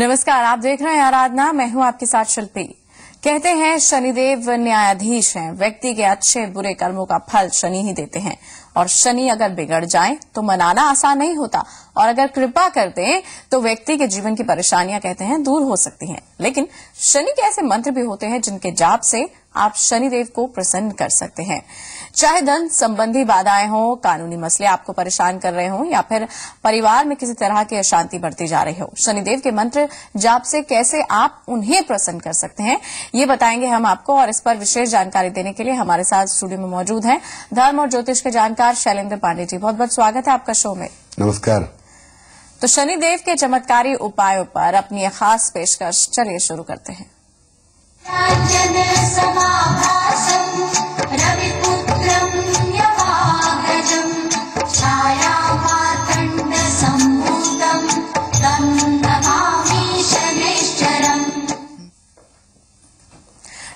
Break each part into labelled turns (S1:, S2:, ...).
S1: नमस्कार, आप देख रहे हैं आराधना। मैं हूं आपके साथ शिल्पी। कहते हैं शनिदेव न्यायाधीश हैं। व्यक्ति के अच्छे बुरे कर्मों का फल शनि ही देते हैं और शनि अगर बिगड़ जाए तो मनाना आसान नहीं होता और अगर कृपा करते हैं तो व्यक्ति के जीवन की परेशानियां कहते हैं दूर हो सकती हैं। लेकिन शनि के ऐसे मंत्र भी होते हैं जिनके जाप से आप शनिदेव को प्रसन्न कर सकते हैं। चाहे धन संबंधी बाधाएं हो, कानूनी मसले आपको परेशान कर रहे हो या फिर परिवार में किसी तरह की अशांति बढ़ती जा रही हो, शनिदेव के मंत्र जाप से कैसे आप उन्हें प्रसन्न कर सकते हैं ये बताएंगे हम आपको। और इस पर विशेष जानकारी देने के लिए हमारे साथ स्टूडियो में मौजूद हैं धर्म और ज्योतिष के जानकार शैलेंद्र पांडे जी। बहुत बहुत स्वागत है आपका शो में।
S2: नमस्कार।
S1: तो शनिदेव के चमत्कारी उपायों पर अपनी एक खास पेशकश, चलिए शुरू करते हैं।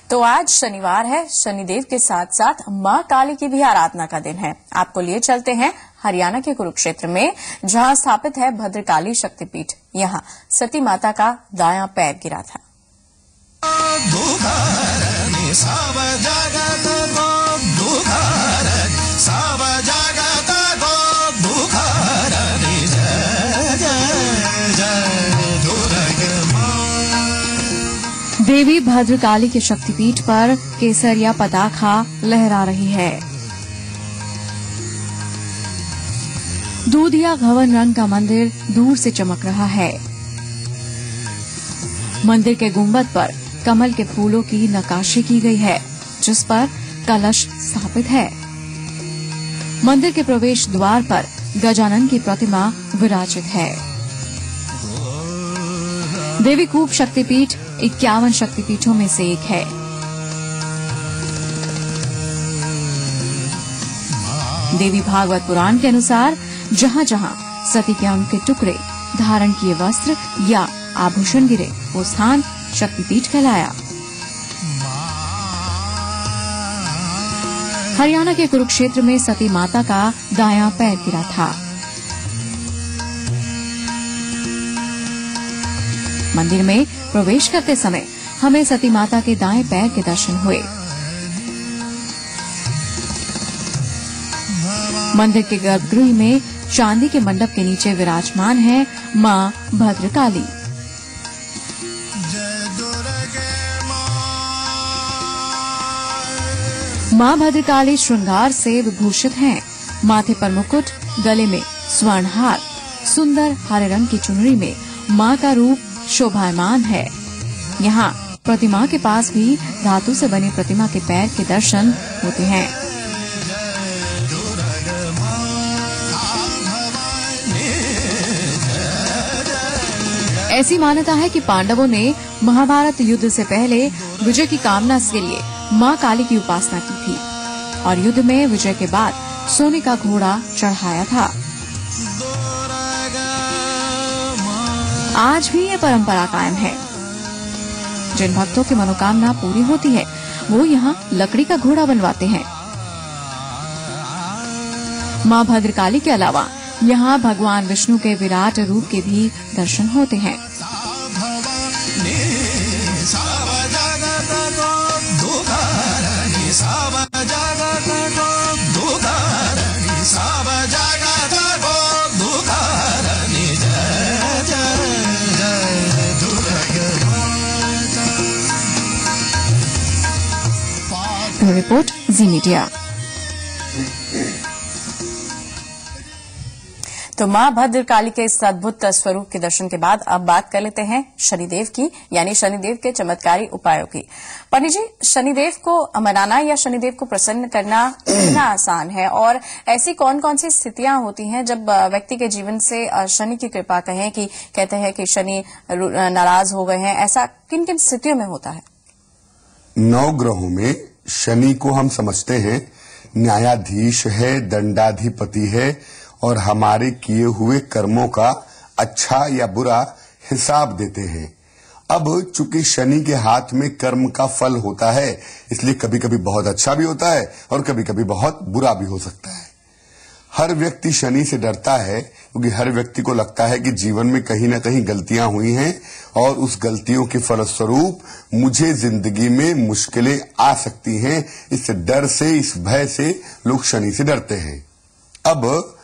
S1: तो आज शनिवार है, शनिदेव के साथ साथ मां काली की भी आराधना का दिन है। आपको लिए चलते हैं हरियाणा के कुरुक्षेत्र में, जहां स्थापित है भद्रकाली शक्तिपीठ। यहां सती माता का दायां पैर गिरा था। देवी भद्रकाली के शक्तिपीठ पर केसरिया पताका लहरा रही है। दूधिया घवन रंग का मंदिर दूर से चमक रहा है। मंदिर के गुंबद पर कमल के फूलों की नक्काशी की गई है, जिस पर कलश स्थापित है। मंदिर के प्रवेश द्वार पर गजानन की प्रतिमा विराजित है। देवी कूप शक्तिपीठ 51 शक्तिपीठों में से एक है। देवी भागवत पुराण के अनुसार जहां जहां सती के अंग के टुकड़े, धारण किए वस्त्र या आभूषण गिरे, वो स्थान शक्तिपीठ कहलाया। हरियाणा के कुरुक्षेत्र में सती माता का दायां पैर गिरा था। मंदिर में प्रवेश करते समय हमें सती माता के दाएं पैर के दर्शन हुए। मंदिर के गर्भगृह में चांदी के मंडप के नीचे विराजमान है मां भद्रकाली। मां भद्रकाली श्रृंगार से विभूषित हैं। माथे पर मुकुट, गले में स्वर्णहार, सुंदर हरे रंग की चुनरी में मां का रूप शोभायमान है। यहाँ प्रतिमा के पास भी धातु से बनी प्रतिमा के पैर के दर्शन होते हैं। ऐसी मान्यता है कि पांडवों ने महाभारत युद्ध से पहले विजय की कामना के लिए मां काली की उपासना की थी और युद्ध में विजय के बाद सोने का घोड़ा चढ़ाया था। आज भी ये परंपरा कायम है। जिन भक्तों की मनोकामना पूरी होती है वो यहाँ लकड़ी का घोड़ा बनवाते हैं। मां भद्रकाली के अलावा यहाँ भगवान विष्णु के विराट रूप के भी दर्शन होते हैं। रिपोर्ट जी मीडिया। तो मां भद्रकाली के इस अद्भुत स्वरूप के दर्शन के बाद अब बात कर लेते हैं शनिदेव की, यानी शनिदेव के चमत्कारी उपायों की। पंडित जी, शनिदेव को मनाना या शनिदेव को प्रसन्न करना कितना आसान है और ऐसी कौन कौन सी स्थितियां होती हैं जब व्यक्ति के जीवन से शनि की कृपा कहें कि कहते हैं कि शनि नाराज हो गए हैं, ऐसा किन किन स्थितियों में होता है?
S2: 9 ग्रहों में शनि को हम समझते हैं न्यायाधीश है, दंडाधिपति है और हमारे किए हुए कर्मों का अच्छा या बुरा हिसाब देते हैं। अब चूंकि शनि के हाथ में कर्म का फल होता है, इसलिए कभी कभी बहुत अच्छा भी होता है और कभी कभी बहुत बुरा भी हो सकता है। हर व्यक्ति शनि से डरता है क्योंकि हर व्यक्ति को लगता है कि जीवन में कहीं ना कहीं गलतियां हुई हैं और उस गलतियों के फलस्वरूप मुझे जिंदगी में मुश्किलें आ सकती हैं। इस डर से, इस भय से लोग शनि से डरते हैं। अब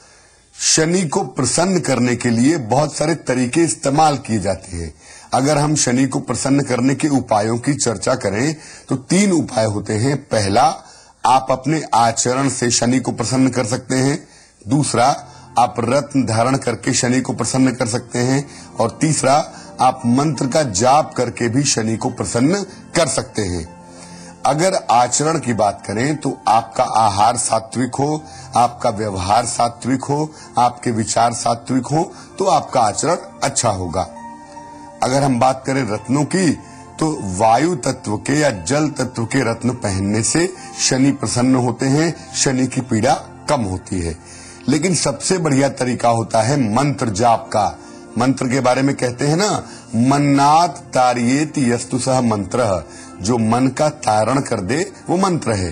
S2: शनि को प्रसन्न करने के लिए बहुत सारे तरीके इस्तेमाल किए जाते हैं। अगर हम शनि को प्रसन्न करने के उपायों की चर्चा करें तो 3 उपाय होते हैं। पहला, आप अपने आचरण से शनि को प्रसन्न कर सकते हैं। दूसरा, आप रत्न धारण करके शनि को प्रसन्न कर सकते हैं। और तीसरा, आप मंत्र का जाप करके भी शनि को प्रसन्न कर सकते हैं। अगर आचरण की बात करें तो आपका आहार सात्विक हो, आपका व्यवहार सात्विक हो, आपके विचार सात्विक हो तो आपका आचरण अच्छा होगा। अगर हम बात करें रत्नों की तो वायु तत्व के या जल तत्व के रत्न पहनने से शनि प्रसन्न होते हैं, शनि की पीड़ा कम होती है। लेकिन सबसे बढ़िया तरीका होता है मंत्र जाप का। मंत्र के बारे में कहते हैं ना, मन्नात तारियेत यस्तु सह मंत्र, जो मन का तारण कर दे वो मंत्र है।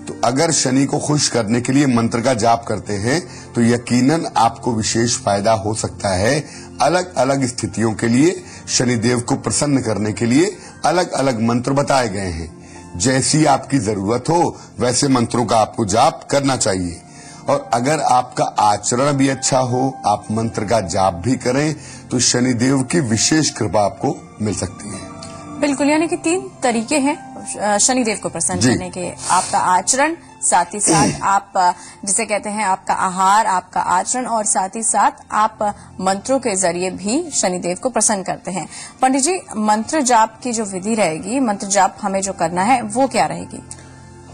S2: तो अगर शनि को खुश करने के लिए मंत्र का जाप करते हैं तो यकीनन आपको विशेष फायदा हो सकता है। अलग अलग स्थितियों के लिए शनिदेव को प्रसन्न करने के लिए अलग अलग मंत्र बताए गए हैं। जैसी आपकी जरूरत हो वैसे मंत्रों का आपको जाप करना चाहिए। और अगर आपका आचरण भी अच्छा हो, आप मंत्र का जाप भी करें तो शनिदेव की विशेष कृपा आपको मिल सकती है।
S1: बिल्कुल, यानी कि 3 तरीके हैं शनिदेव को प्रसन्न करने के। आपका आचरण, साथ ही साथ आप जिसे कहते हैं आपका आहार, आपका आचरण, और साथ ही साथ आप मंत्रों के जरिए भी शनिदेव को प्रसन्न करते हैं। पंडित जी, मंत्र जाप की जो विधि रहेगी, मंत्र जाप हमें जो करना है वो क्या रहेगी?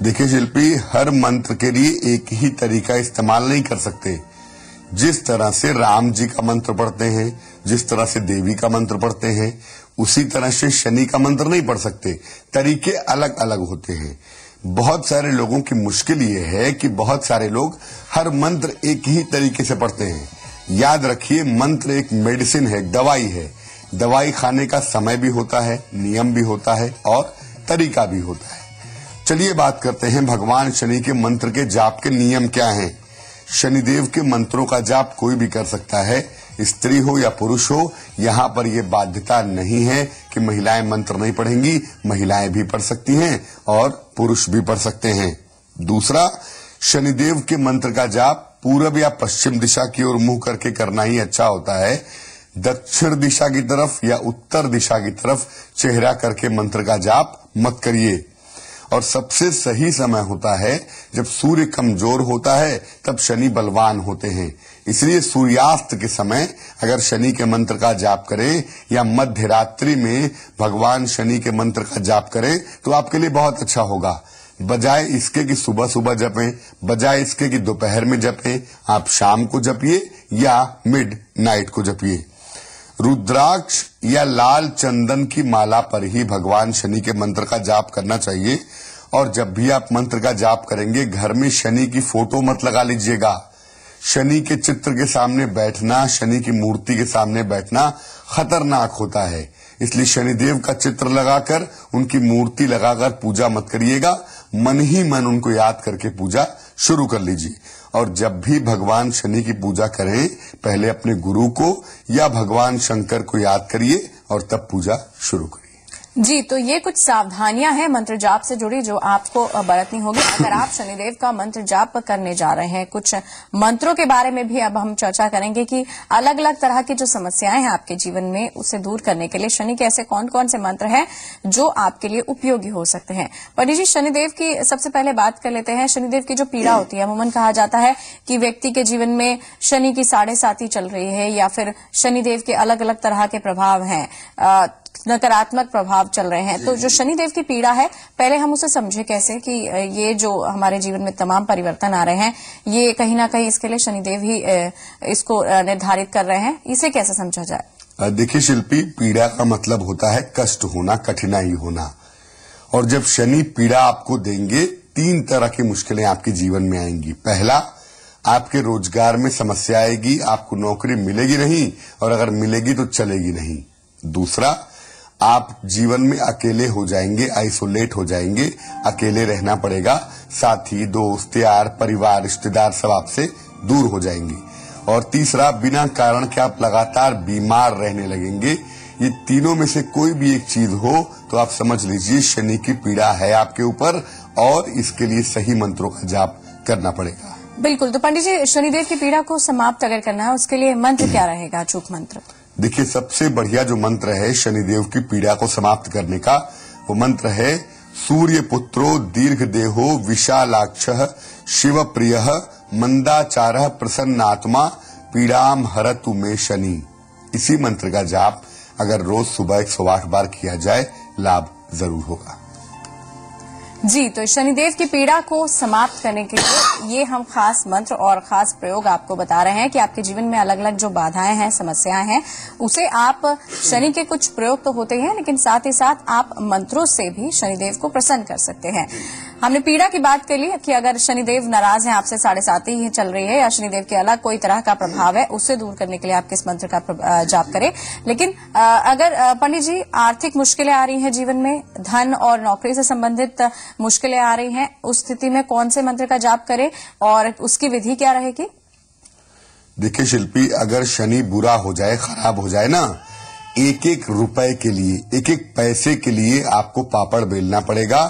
S2: देखिए शिल्पी, हर मंत्र के लिए एक ही तरीका इस्तेमाल नहीं कर सकते। जिस तरह से राम जी का मंत्र पढ़ते हैं, जिस तरह से देवी का मंत्र पढ़ते हैं, उसी तरह से शनि का मंत्र नहीं पढ़ सकते। तरीके अलग अलग होते हैं। बहुत सारे लोगों की मुश्किल ये है कि बहुत सारे लोग हर मंत्र एक ही तरीके से पढ़ते हैं। याद रखिए, मंत्र एक मेडिसिन है, दवाई है। दवाई खाने का समय भी होता है, नियम भी होता है और तरीका भी होता है। चलिए बात करते हैं भगवान शनि के मंत्र के जाप के नियम क्या हैं। शनिदेव के मंत्रों का जाप कोई भी कर सकता है, स्त्री हो या पुरुष हो। यहाँ पर यह बाध्यता नहीं है कि महिलाएं मंत्र नहीं पढ़ेंगी, महिलाएं भी पढ़ सकती हैं और पुरुष भी पढ़ सकते हैं। दूसरा, शनिदेव के मंत्र का जाप पूरब या पश्चिम दिशा की ओर मुंह करके करना ही अच्छा होता है। दक्षिण दिशा की तरफ या उत्तर दिशा की तरफ चेहरा करके मंत्र का जाप मत करिए। और सबसे सही समय होता है जब सूर्य कमजोर होता है, तब शनि बलवान होते हैं। इसलिए सूर्यास्त के समय अगर शनि के मंत्र का जाप करें या मध्य रात्रि में भगवान शनि के मंत्र का जाप करें तो आपके लिए बहुत अच्छा होगा। बजाय इसके कि सुबह सुबह जपें, बजाय इसके कि दोपहर में जपें, आप शाम को जपिए या मिड नाइट को जपिए। रुद्राक्ष या लाल चंदन की माला पर ही भगवान शनि के मंत्र का जाप करना चाहिए। और जब भी आप मंत्र का जाप करेंगे, घर में शनि की फोटो मत लगा लीजिएगा। शनि के चित्र के सामने बैठना, शनि की मूर्ति के सामने बैठना खतरनाक होता है। इसलिए शनिदेव का चित्र लगाकर, उनकी मूर्ति लगाकर पूजा मत करिएगा। मन ही मन उनको याद करके पूजा शुरू कर लीजिए। और जब भी भगवान शनि की पूजा करें, पहले अपने गुरु को या भगवान शंकर को याद करिए और तब पूजा शुरू करिए।
S1: जी, तो ये कुछ सावधानियां हैं मंत्र जाप से जुड़ी जो आपको बरतनी होगी अगर आप शनिदेव का मंत्र जाप करने जा रहे हैं। कुछ मंत्रों के बारे में भी अब हम चर्चा करेंगे कि अलग अलग तरह की जो समस्याएं हैं आपके जीवन में, उसे दूर करने के लिए शनि के ऐसे कौन कौन से मंत्र हैं जो आपके लिए उपयोगी हो सकते हैं। पंडित जी, शनिदेव की सबसे पहले बात कर लेते हैं। शनिदेव की जो पीड़ा होती है, अमूमन कहा जाता है कि व्यक्ति के जीवन में शनि की 7.5 चल रही है या फिर शनिदेव के अलग अलग तरह के प्रभाव हैं, नकारात्मक प्रभाव चल रहे हैं। तो जो शनिदेव की पीड़ा है, पहले हम उसे समझे कैसे कि ये जो हमारे जीवन में तमाम परिवर्तन आ रहे हैं, ये कहीं ना कहीं इसके लिए शनिदेव ही इसको निर्धारित कर रहे हैं। इसे कैसे समझा जाए?
S2: देखिए शिल्पी, पीड़ा का मतलब होता है कष्ट होना, कठिनाई होना। और जब शनि पीड़ा आपको देंगे, 3 तरह की मुश्किलें आपके जीवन में आएंगी। पहला, आपके रोजगार में समस्या आएगी, आपको नौकरी मिलेगी नहीं, और अगर मिलेगी तो चलेगी नहीं। दूसरा, आप जीवन में अकेले हो जाएंगे, आइसोलेट हो जाएंगे, अकेले रहना पड़ेगा। साथ ही दोस्त, यार, परिवार, रिश्तेदार सब आपसे दूर हो जाएंगी। और तीसरा, बिना कारण के आप लगातार बीमार रहने लगेंगे। ये तीनों में से कोई भी एक चीज हो तो आप समझ लीजिए शनि की पीड़ा है आपके ऊपर, और इसके लिए सही मंत्रों का जाप करना पड़ेगा।
S1: बिल्कुल। तो पंडित जी, शनिदेव की पीड़ा को समाप्त अगर करना है उसके लिए मंत्र क्या रहेगा, अचूक मंत्र? देखिए, सबसे बढ़िया जो मंत्र है शनिदेव की पीड़ा को समाप्त करने का, वो मंत्र है सूर्य पुत्रो दीर्घ देहो विशालाक्षः शिव प्रियः मंदाचारः प्रसन्नात्मा पीड़ाम हरतु मे शनि। इसी मंत्र का जाप अगर रोज सुबह 108 बार किया जाए, लाभ जरूर होगा। जी, तो शनिदेव की पीड़ा को समाप्त करने के लिए ये हम खास मंत्र और खास प्रयोग आपको बता रहे हैं कि आपके जीवन में अलग अलग जो बाधाएं हैं, समस्याएं हैं, उसे आप शनि के कुछ प्रयोग तो होते हैं, लेकिन साथ ही साथ आप मंत्रों से भी शनिदेव को प्रसन्न कर सकते हैं। हमने पीड़ा की बात कर ली कि अगर शनिदेव नाराज हैं आपसे, 7.5 ही चल रही है, या शनिदेव के अलग कोई तरह का प्रभाव है, उससे दूर करने के लिए आप किस मंत्र का जाप करें। लेकिन अगर पंडित जी आर्थिक मुश्किलें आ रही हैं जीवन में, धन और नौकरी से संबंधित मुश्किलें आ रही हैं, उस स्थिति में कौन से मंत्र का जाप करें और उसकी विधि क्या रहेगी?
S2: देखिए शिल्पी, अगर शनि बुरा हो जाए, खराब हो जाए ना, एक एक रुपए के लिए, एक एक पैसे के लिए आपको पापड़ बेलना पड़ेगा।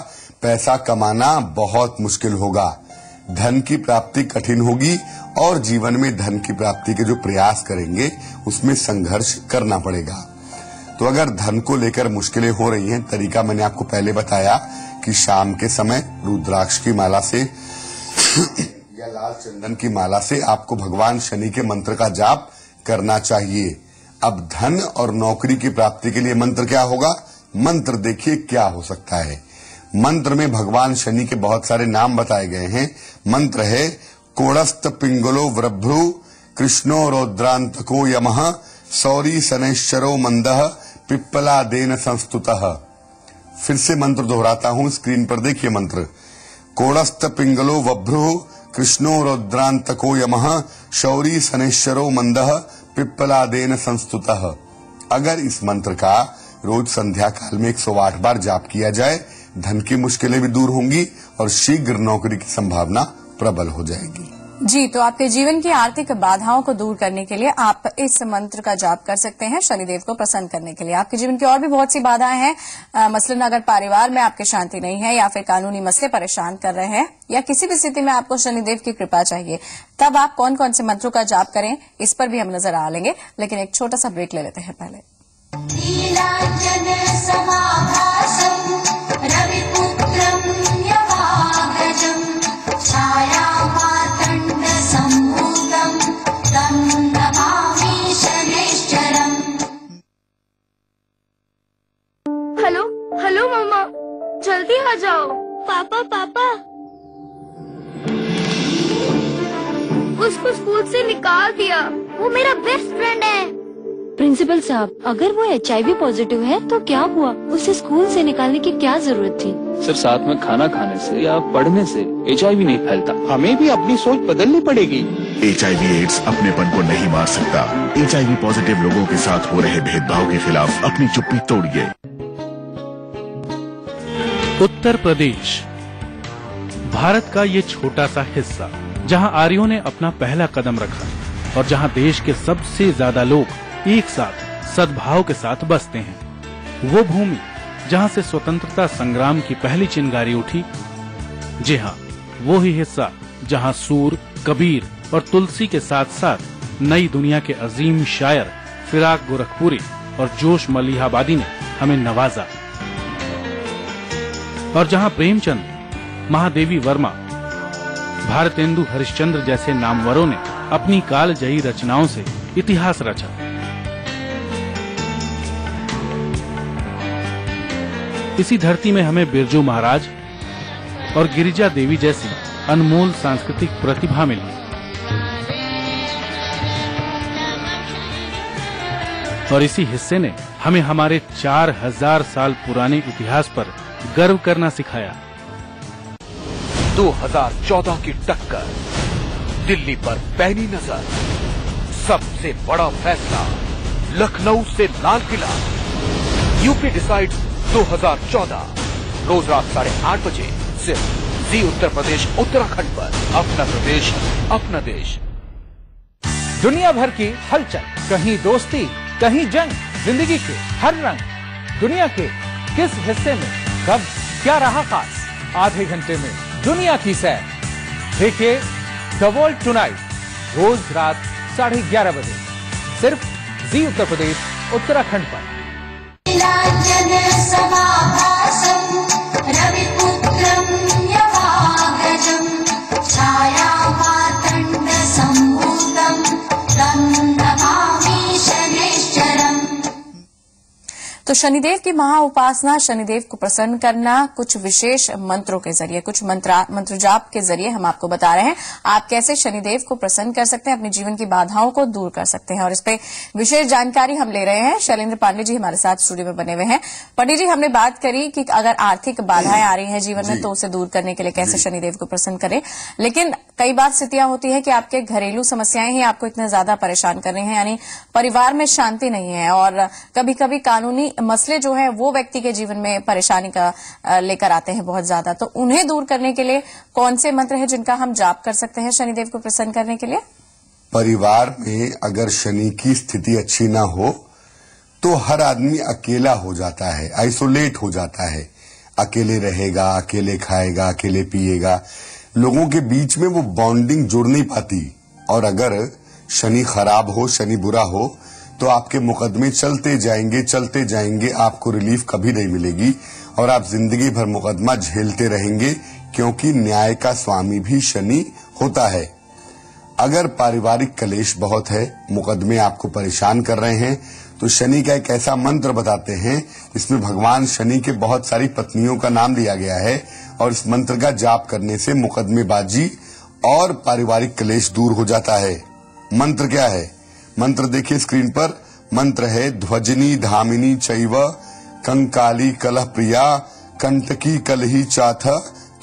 S2: पैसा कमाना बहुत मुश्किल होगा, धन की प्राप्ति कठिन होगी, और जीवन में धन की प्राप्ति के जो प्रयास करेंगे उसमें संघर्ष करना पड़ेगा। तो अगर धन को लेकर मुश्किलें हो रही हैं, तरीका मैंने आपको पहले बताया कि शाम के समय रुद्राक्ष की माला से या लाल चंदन की माला से आपको भगवान शनि के मंत्र का जाप करना चाहिए। अब धन और नौकरी की प्राप्ति के लिए मंत्र क्या होगा? मंत्र देखिए क्या हो सकता है। मंत्र में भगवान शनि के बहुत सारे नाम बताए गए हैं। मंत्र है कोड़स्त पिंगलो वृभ्रु कृष्णो रौद्रांतको यमः सौरी शनैश्चरो मंदः पिप्पलादेन संस्तुतः। फिर से मंत्र दोहराता हूं, स्क्रीन पर देखिए मंत्र। कोड़स्त पिंगलो वभ्रु कृष्णो रौद्रांतको यमः शौरी शनैश्चरो मंदः पिप्पलादेन संस्तुतः। अगर इस मंत्र का रोज संध्या काल में 108 बार जाप किया जाए, धन की मुश्किलें भी दूर होंगी और शीघ्र नौकरी की संभावना प्रबल हो जाएगी।
S1: जी, तो आपके जीवन की आर्थिक बाधाओं को दूर करने के लिए आप इस मंत्र का जाप कर सकते हैं शनिदेव को प्रसन्न करने के लिए। आपके जीवन की और भी बहुत सी बाधाएं हैं, मसलन अगर परिवार में आपके शांति नहीं है, या फिर कानूनी मसले परेशान कर रहे हैं, या किसी भी स्थिति में आपको शनिदेव की कृपा चाहिए, तब आप कौन कौन से मंत्रों का जाप करें, इस पर भी हम नजर आ लेंगे। लेकिन एक छोटा सा ब्रेक ले लेते हैं पहले।
S3: हेलो हेलो मम्मा, जल्दी आ जाओ। पापा पापा, उसको स्कूल से निकाल दिया, वो मेरा बेस्ट फ्रेंड है।
S4: प्रिंसिपल साहब, अगर वो HIV पॉजिटिव है तो क्या हुआ? उसे स्कूल से निकालने की क्या जरूरत थी?
S5: सिर्फ साथ में खाना खाने से या पढ़ने से HIV नहीं फैलता। हमें भी अपनी सोच बदलनी पड़ेगी।
S6: HIV एड्स अपनेपन को नहीं मार सकता। HIV पॉजिटिव लोगों के साथ हो रहे भेदभाव के खिलाफ अपनी चुप्पी तोड़िए।
S7: उत्तर प्रदेश, भारत का ये छोटा सा हिस्सा, जहां आर्यों ने अपना पहला कदम रखा और जहां देश के सबसे ज्यादा लोग एक साथ सद्भाव के साथ बसते हैं। वो भूमि जहां से स्वतंत्रता संग्राम की पहली चिंगारी उठी। जी हाँ, वो ही हिस्सा जहां सूर, कबीर और तुलसी के साथ साथ नई दुनिया के अजीम शायर फिराक गोरखपुरी और जोश मलिहाबादी ने हमें नवाजा, और जहां प्रेमचंद, महादेवी वर्मा, भारतेंदु हरिश्चंद्र जैसे नामवरों ने अपनी कालजयी रचनाओं से इतिहास रचा। इसी धरती में हमें बिरजू महाराज और गिरिजा देवी जैसी अनमोल सांस्कृतिक प्रतिभा मिली, और इसी हिस्से ने हमें हमारे 4000 साल पुराने इतिहास पर गर्व करना सिखाया।
S8: 2014 की टक्कर, दिल्ली पर पैनी नजर, सबसे बड़ा फैसला, लखनऊ से लाल किला। यूपी डिसाइड 2014, रोज रात 8:30 बजे सिर्फ जी उत्तर प्रदेश उत्तराखंड पर। अपना प्रदेश, अपना देश।
S9: दुनिया भर की हलचल, कहीं दोस्ती कहीं जंग, जिंदगी के हर रंग, दुनिया के किस हिस्से में कब क्या रहा खास, आधे घंटे में दुनिया की सैर। देखिए द वर्ल्ड टुनाइट रोज रात 11:30 बजे सिर्फ जी उत्तर प्रदेश उत्तराखंड पर।
S1: तो शनिदेव की महा उपासना, शनिदेव को प्रसन्न करना कुछ विशेष मंत्रों के जरिए, कुछ मंत्र जाप के जरिए हम आपको बता रहे हैं आप कैसे शनिदेव को प्रसन्न कर सकते हैं, अपने जीवन की बाधाओं को दूर कर सकते हैं। और इस पे विशेष जानकारी हम ले रहे हैं। शैलेंद्र पांडे जी हमारे साथ स्टूडियो में बने हुए हैं। पंडित जी, हमने बात करी कि अगर आर्थिक बाधाएं आ रही हैं जीवन में तो उसे दूर करने के लिए कैसे शनिदेव को प्रसन्न करें, लेकिन कई बार स्थितियां होती है कि आपके घरेलू समस्याएं ही आपको इतना ज्यादा परेशान कर रही हैं, यानी परिवार में शांति नहीं है और कभी कभी कानूनी मसले जो है वो व्यक्ति के जीवन में परेशानी का लेकर आते हैं बहुत ज्यादा। तो उन्हें दूर करने के लिए कौन से मंत्र हैं जिनका हम जाप कर सकते हैं शनिदेव को प्रसन्न करने के लिए?
S2: परिवार में अगर शनि की स्थिति अच्छी ना हो तो हर आदमी अकेला हो जाता है, आइसोलेट हो जाता है, अकेले रहेगा, अकेले खाएगा, अकेले पिएगा, लोगों के बीच में वो बॉन्डिंग जुड़ नहीं पाती। और अगर शनि खराब हो, शनि बुरा हो तो आपके मुकदमे चलते जाएंगे, आपको रिलीफ कभी नहीं मिलेगी और आप जिंदगी भर मुकदमा झेलते रहेंगे, क्योंकि न्याय का स्वामी भी शनि होता है। अगर पारिवारिक कलेश बहुत है, मुकदमे आपको परेशान कर रहे हैं, तो शनि का एक ऐसा मंत्र बताते हैं जिसमें भगवान शनि के बहुत सारी पत्नियों का नाम दिया गया है और इस मंत्र का जाप करने से मुकदमेबाजी और पारिवारिक कलेश दूर हो जाता है। मंत्र क्या है? मंत्र देखिए स्क्रीन पर। मंत्र है ध्वजनी धामिनी चैव कंकाली कलह प्रिया कंटकी कलही चाथ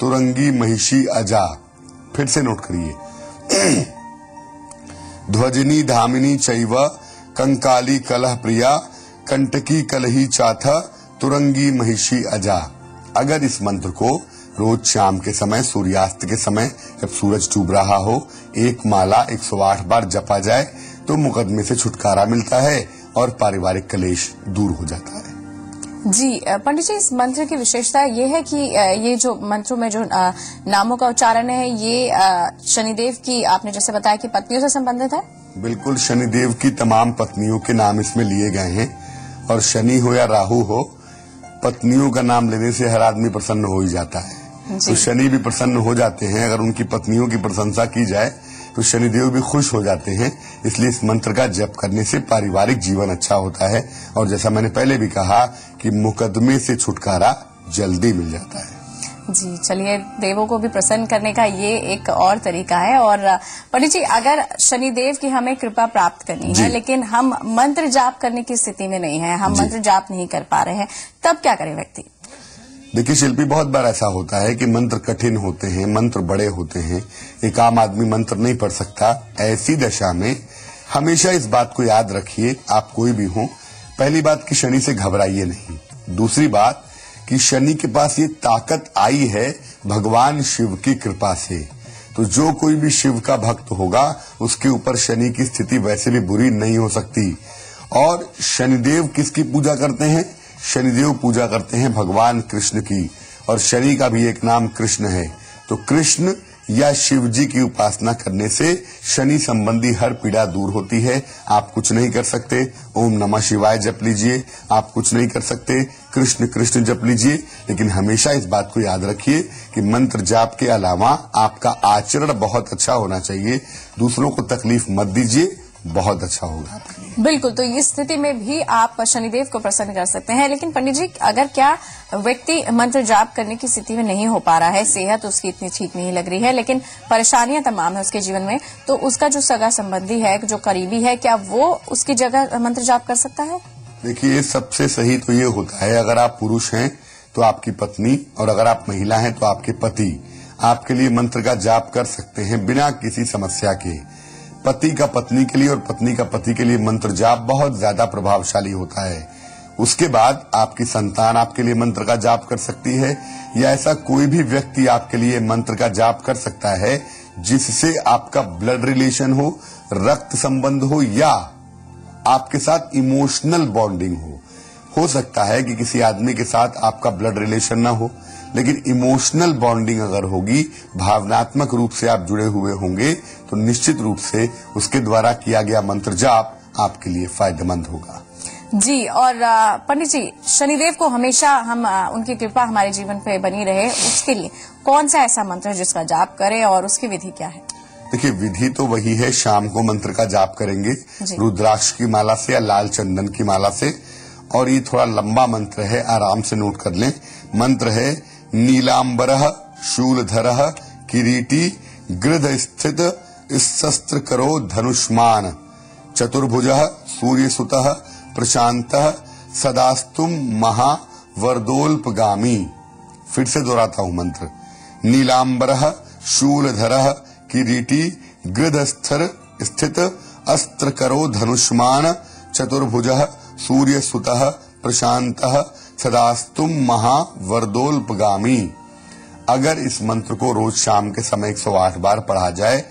S2: तुरंगी महिषी अजा। फिर से नोट करिए। ध्वजनी धामिनी चैव कंकाली कलह प्रिया कंटकी कलही चाथ तुरंगी महिषी अजा। अगर इस मंत्र को रोज शाम के समय, सूर्यास्त के समय, जब सूरज डूब रहा हो, एक माला 108 बार जपा जाए तो मुकदमे से छुटकारा मिलता है और पारिवारिक कलेश दूर हो जाता है।
S1: जी पंडित जी, इस मंत्र की विशेषता ये है कि ये जो मंत्रों में जो नामों का उच्चारण है ये शनिदेव की, आपने जैसे बताया कि पत्नियों से संबंधित है। बिल्कुल,
S2: शनिदेव की तमाम पत्नियों के नाम इसमें लिए गए हैं और शनि हो या राहु हो, पत्नियों का नाम लेने से हर आदमी प्रसन्न हो ही जाता है। तो शनि भी प्रसन्न हो जाते हैं। अगर उनकी पत्नियों की प्रशंसा की जाए तो शनिदेव भी खुश हो जाते हैं। इसलिए इस मंत्र का जप करने से पारिवारिक जीवन अच्छा होता है और जैसा मैंने पहले भी कहा कि मुकदमे से छुटकारा जल्दी मिल जाता है।
S1: जी चलिए, देवों को भी प्रसन्न करने का ये एक और तरीका है। और पंडित जी, अगर शनिदेव की हमें कृपा प्राप्त करनी है लेकिन हम मंत्र जाप करने की स्थिति में नहीं है, हम मंत्र जाप नहीं कर पा रहे हैं, तब क्या करे व्यक्ति?
S2: देखिए शिल्पी, बहुत बार ऐसा होता है कि मंत्र कठिन होते हैं, मंत्र बड़े होते हैं, एक आम आदमी मंत्र नहीं पढ़ सकता। ऐसी दशा में हमेशा इस बात को याद रखिए, आप कोई भी हो, पहली बात कि शनि से घबराइए नहीं। दूसरी बात कि शनि के पास ये ताकत आई है भगवान शिव की कृपा से। तो जो कोई भी शिव का भक्त होगा उसके ऊपर शनि की स्थिति वैसे भी बुरी नहीं हो सकती। और शनिदेव किसकी पूजा करते हैं? शनिदेव पूजा करते हैं भगवान कृष्ण की, और शनि का भी एक नाम कृष्ण है। तो कृष्ण या शिव जी की उपासना करने से शनि संबंधी हर पीड़ा दूर होती है। आप कुछ नहीं कर सकते, ओम नमः शिवाय जप लीजिए, आप कुछ नहीं कर सकते, कृष्ण कृष्ण जप लीजिए, लेकिन हमेशा इस बात को याद रखिए कि मंत्र जाप के अलावा आपका आचरण बहुत अच्छा होना चाहिए। दूसरों को तकलीफ मत दीजिए, बहुत अच्छा होगा आपके लिए।
S1: बिल्कुल, तो इस स्थिति में भी आप शनिदेव को प्रसन्न कर सकते हैं। लेकिन पंडित जी, अगर क्या व्यक्ति मंत्र जाप करने की स्थिति में नहीं हो पा रहा है, सेहत उसकी इतनी ठीक नहीं लग रही है, लेकिन परेशानियां तमाम है उसके जीवन में, तो उसका जो सगा संबंधी है, जो करीबी है, क्या वो उसकी जगह मंत्र जाप कर सकता है?
S2: देखिए, सबसे सही तो ये होता है, अगर आप पुरुष हैं तो आपकी पत्नी, और अगर आप महिला हैं तो आपके पति आपके लिए मंत्र का जाप कर सकते हैं बिना किसी समस्या के। पति का पत्नी के लिए और पत्नी का पति के लिए मंत्र जाप बहुत ज्यादा प्रभावशाली होता है। उसके बाद आपकी संतान आपके लिए मंत्र का जाप कर सकती है, या ऐसा कोई भी व्यक्ति आपके लिए मंत्र का जाप कर सकता है जिससे आपका ब्लड रिलेशन हो, रक्त संबंध हो या आपके साथ इमोशनल बॉन्डिंग हो सकता है कि किसी आदमी के साथ आपका ब्लड रिलेशन ना हो, लेकिन इमोशनल बॉन्डिंग अगर होगी, भावनात्मक रूप से आप जुड़े हुए होंगे, तो निश्चित रूप से उसके द्वारा किया गया मंत्र जाप आपके लिए फायदेमंद होगा।
S1: जी, और पंडित जी, शनिदेव को हमेशा हम उनकी कृपा हमारे जीवन पे बनी रहे, उसके लिए कौन सा ऐसा मंत्र जिसका जाप करें और उसकी विधि क्या है?
S2: देखिए, विधि तो वही है, शाम को मंत्र का जाप करेंगे रुद्राक्ष की माला से या लाल चंदन की माला से। और ये थोड़ा लंबा मंत्र है, आराम से नोट कर लें। मंत्र है नीलांबरः शूलधरः किरीटी गृध स्थित शस्त्र करो धनुष्मान चतुर्भुजः सूर्यसुतः प्रशांतः सदास्तुम महावरदोल्पगामी। फिर से दोहराता हूं मंत्र, नीलांबरः शूलधरः किरीटी गृध स्थित अस्त्र करो धनुष्मान चतुर्भुजः सूर्यसुतः प्रशांतः सदास्तुम महावरदोल्पगामी। अगर इस मंत्र को रोज शाम के समय 108 बार पढ़ा जाए,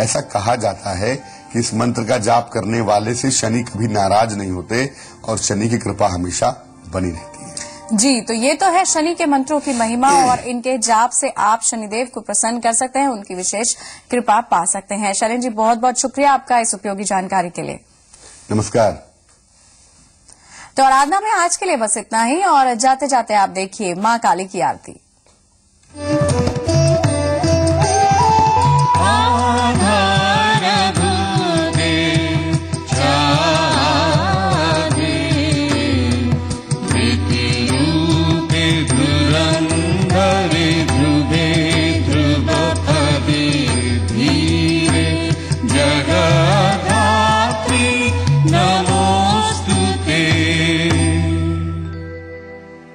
S2: ऐसा कहा जाता है कि इस मंत्र का जाप करने वाले से शनि कभी नाराज नहीं होते और शनि की कृपा हमेशा बनी रहती है।
S1: जी, तो ये तो है शनि के मंत्रों की महिमा, और इनके जाप से आप शनिदेव को प्रसन्न कर सकते हैं, उनकी विशेष कृपा पा सकते हैं। शैलेंद्र जी, बहुत बहुत शुक्रिया आपका इस उपयोगी जानकारी के लिए।
S2: नमस्कार।
S1: तो आराधना में आज के लिए बस इतना ही, और जाते जाते आप देखिए मां काली की आरती।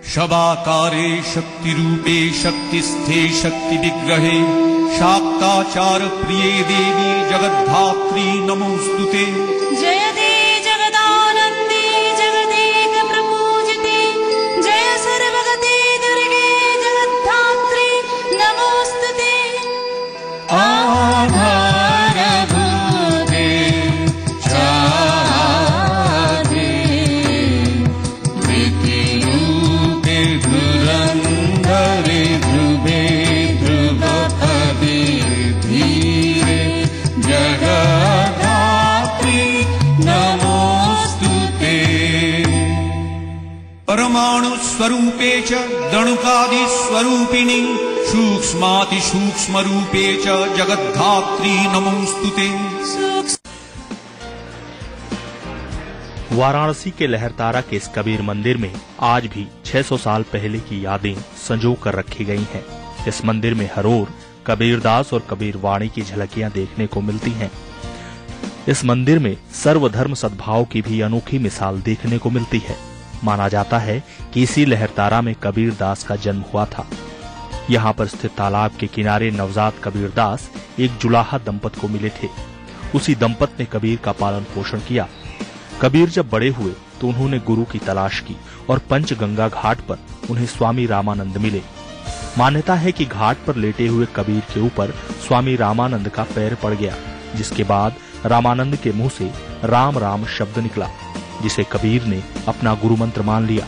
S10: शबाकारे शक्तिरूपे शक्तिस्थे शक्ति विग्रहे शाक्ताचार प्रिये देवी जगद्धात्री नमोस्तुते।
S11: जय दे जगदानंदी जगदेक प्रपूजिते, जय सर्वगते दुर्गे जगद्धात्री नमोस्तुते। आधारभूते चादे प्रीतिरूपे धुरंधरे ध्रुवे ध्रुवपदे धीरे जगद्धात्री नमोस्तुते। परमाणु स्वरूपे च दणुकादि स्वरूपिणी सूक्ष्माति सूक्ष्म रूपे च जगद्धात्री नमोस्तुते।
S12: वाराणसी के लहरतारा के इस कबीर मंदिर में आज भी 600 साल पहले की यादें संजो कर रखी गई हैं। इस मंदिर में हर ओर कबीरदास और कबीर वाणी की झलकियां देखने को मिलती हैं। इस मंदिर में सर्वधर्म सद्भाव की भी अनोखी मिसाल देखने को मिलती है। माना जाता है कि इसी लहरतारा में कबीरदास का जन्म हुआ था। यहाँ पर स्थित तालाब के किनारे नवजात कबीरदास एक जुलाहा दंपत को मिले थे। उसी दंपत ने कबीर का पालन पोषण किया। कबीर जब बड़े हुए तो उन्होंने गुरु की तलाश की और पंचगंगा घाट पर उन्हें स्वामी रामानंद मिले। मान्यता है कि घाट पर लेटे हुए कबीर के ऊपर स्वामी रामानंद का पैर पड़ गया, जिसके बाद रामानंद के मुंह से राम राम शब्द निकला, जिसे कबीर ने अपना गुरु मंत्र मान लिया।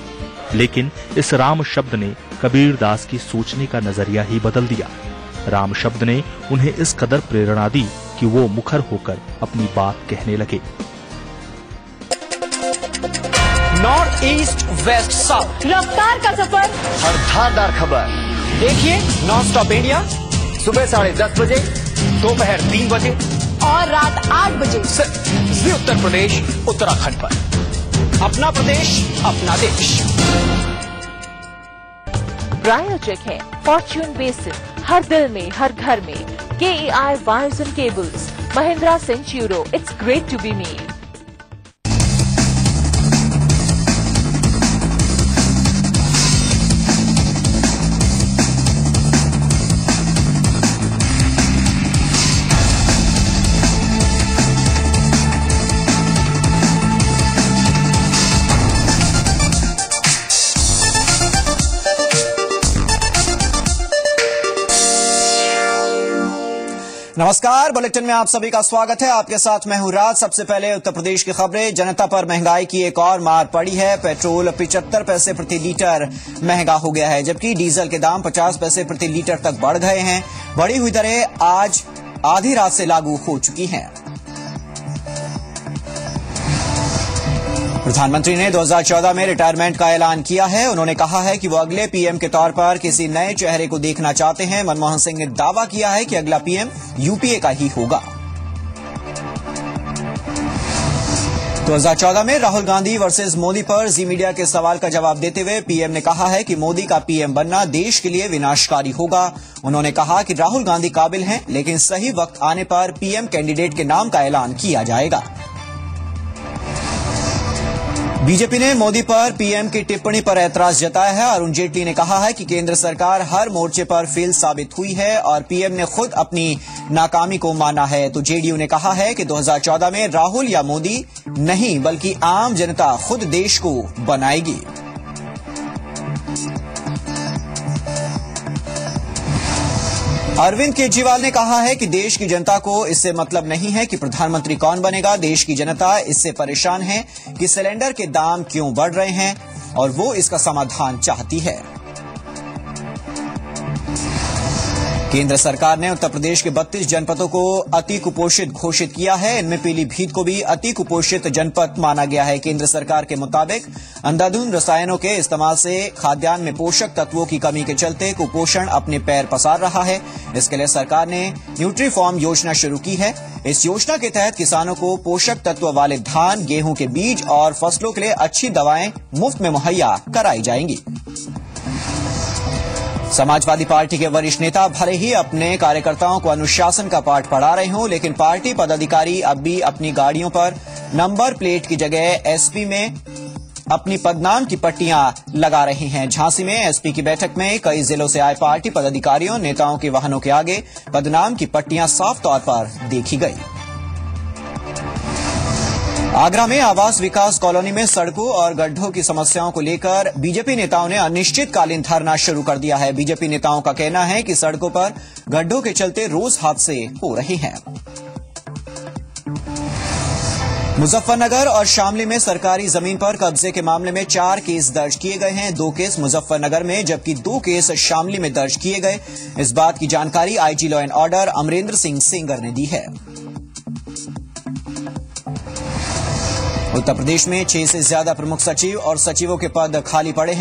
S12: लेकिन इस राम शब्द ने कबीरदास की सोचने का नजरिया ही बदल दिया। राम शब्द ने उन्हें इस कदर प्रेरणा दी कि वो मुखर होकर अपनी बात कहने लगे।
S13: नॉर्थ ईस्ट वेस्ट साउथ,
S11: रफ्तार का सफर,
S13: हर धारदार खबर देखिए नॉन स्टॉप इंडिया, सुबह 10:30 बजे, दोपहर 3 बजे
S11: और रात 8 बजे
S13: सिर्फ उत्तर प्रदेश उत्तराखंड पर। अपना प्रदेश अपना देश।
S14: प्रायोजक है फॉर्च्यून बेसिन, हर दिल में हर घर में। KEI wires and cables, Mahindra Centuro, it's great to be me.
S15: नमस्कार, बुलेटिन में आप सभी का स्वागत है। आपके साथ मैं हूं राज। सबसे पहले उत्तर प्रदेश की खबरें। जनता पर महंगाई की एक और मार पड़ी है। पेट्रोल 75 पैसे प्रति लीटर महंगा हो गया है, जबकि डीजल के दाम 50 पैसे प्रति लीटर तक बढ़ गए हैं। बढ़ी हुई दरें आज आधी रात से लागू हो चुकी हैं। प्रधानमंत्री ने 2014 में रिटायरमेंट का ऐलान किया है। उन्होंने कहा है कि वो अगले पीएम के तौर पर किसी नए चेहरे को देखना चाहते हैं। मनमोहन सिंह ने दावा किया है कि अगला पीएम यूपीए का ही होगा। 2014 में राहुल गांधी वर्सेस मोदी पर जी मीडिया के सवाल का जवाब देते हुए पीएम ने कहा है कि मोदी का पीएम बनना देश के लिए विनाशकारी होगा। उन्होंने कहा कि राहुल गांधी काबिल हैं, लेकिन सही वक्त आने पर पीएम कैंडिडेट के नाम का ऐलान किया जाएगा। बीजेपी ने मोदी पर पीएम की टिप्पणी पर ऐतराज जताया है। अरुण जेटली ने कहा है कि केंद्र सरकार हर मोर्चे पर फेल साबित हुई है और पीएम ने खुद अपनी नाकामी को माना है। तो जेडीयू ने कहा है कि 2014 में राहुल या मोदी नहीं, बल्कि आम जनता खुद देश को बनाएगी। अरविंद केजरीवाल ने कहा है कि देश की जनता को इससे मतलब नहीं है कि प्रधानमंत्री कौन बनेगा। देश की जनता इससे परेशान है कि सिलेंडर के दाम क्यों बढ़ रहे हैं और वो इसका समाधान चाहती है। केंद्र सरकार ने उत्तर प्रदेश के 32 जनपदों को अति कुपोषित घोषित किया है। इनमें पीलीभीत को भी अति कुपोषित जनपद माना गया है। केंद्र सरकार के मुताबिक अंधाधुंध रसायनों के इस्तेमाल से खाद्यान्न में पोषक तत्वों की कमी के चलते कुपोषण अपने पैर पसार रहा है। इसके लिए सरकार ने न्यूट्रीफॉर्म योजना शुरू की है। इस योजना के तहत किसानों को पोषक तत्व वाले धान, गेहूं के बीज और फसलों के लिए अच्छी दवाएं मुफ्त में मुहैया कराई जाएंगी। समाजवादी पार्टी के वरिष्ठ नेता भले ही अपने कार्यकर्ताओं को अनुशासन का पाठ पढ़ा रहे हों, लेकिन पार्टी पदाधिकारी अब भी अपनी गाड़ियों पर नंबर प्लेट की जगह एसपी में अपनी पदनाम की पट्टियां लगा रहे हैं। झांसी में एसपी की बैठक में कई जिलों से आए पार्टी पदाधिकारियों नेताओं के वाहनों के आगे पदनाम की पट्टियां साफ तौर पर देखी गई। आगरा में आवास विकास कॉलोनी में सड़कों और गड्ढों की समस्याओं को लेकर बीजेपी नेताओं ने अनिश्चितकालीन धरना शुरू कर दिया है। बीजेपी नेताओं का कहना है कि सड़कों पर गड्ढों के चलते रोज हादसे हो रहे हैं। मुजफ्फरनगर और शामली में सरकारी जमीन पर कब्जे के मामले में 4 केस दर्ज किए गए हैं। 2 केस मुजफ्फरनगर में जबकि 2 केस शामली में दर्ज किए गए। इस बात की जानकारी IG law and order Amarendra Singh Sengar ने दी है। उत्तर प्रदेश में 6 से ज्यादा प्रमुख सचिव और सचिवों के पद खाली पड़े हैं।